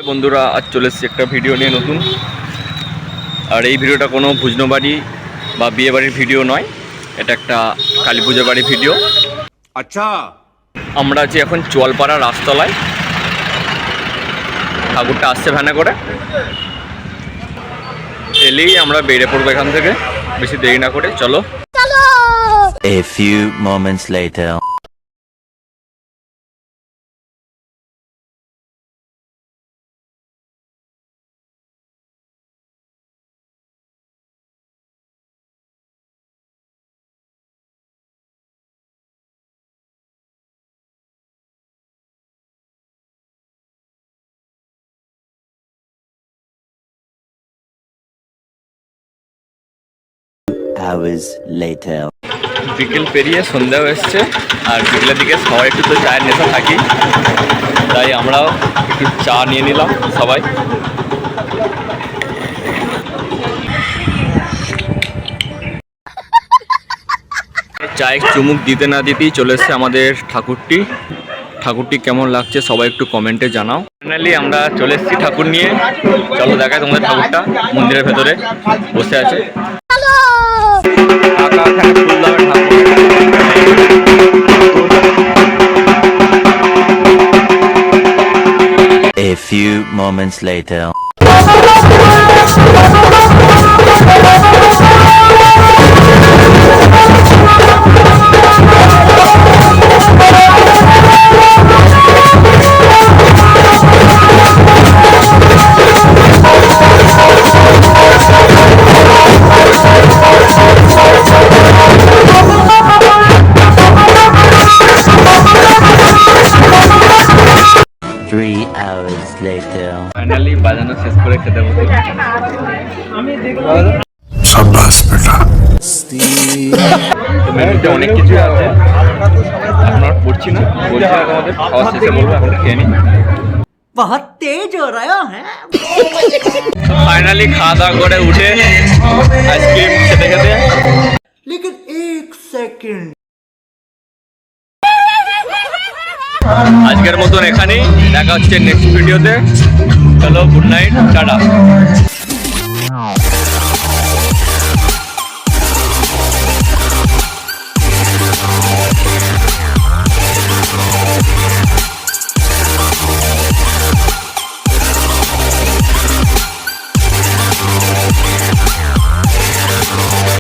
বন্ধুরা, আজ চলে এসেছি একটা ভিডিও নিয়ে নতুন। আর এই ভিডিওটা কোনো ভুজনো বাড়ি বা বিয়ে বাড়ির ভিডিও নয়, এটা একটা কালী পুজো বাড়ির ভিডিও। আচ্ছা, আমরা আছি এখন চোয়ালপাড়া রাজতলায়। ঠাকুরটা আসছে ভ্যানে করে, এলেই আমরা বেরিয়ে পড়বো এখান থেকে। বেশি দেরি না করে চলো। A few moments later. Hours later. বিকেল পেরিয়ে সন্ধ্যা এসছে, আর বিকেলের দিকে সবাই একটু তো চায়ের নেশা থাকি, তাই আমরাও একটু চা নিয়ে নিলাম সবাই। চায়ে চুমুক দিতে না দিতেই চলে এসছে আমাদের ঠাকুরটি। ঠাকুরটি কেমন লাগছে সবাই একটু কমেন্টে জানাও। ফাইনালি আমরা চলে এসেছি ঠাকুর নিয়ে। চলো দেখায় তোমাদের ঠাকুরটা মন্দিরের ভেতরে বসে আছে। A few moments later. Hours later. Finally বাজানো শেষ করে খেতে বসে। সাব্বাস বেটা। তো মেনুতে অনেক কিছু আছে, এখন আর পড়ছি না, বলছি আমাদের খাওয়া শেষে বলবো, এখন খেয়ে নিই। बहुत तेज हो रहा है। ফাইনালি খাওয়া দাওয়া করে উঠে আইসক্রিম খেতে খেতে। लेकिन एक सेकंड, আজকের মতন এখানেই, দেখা হচ্ছে নেক্সট ভিডিওতে। চলো, গুড নাইট, টাটা।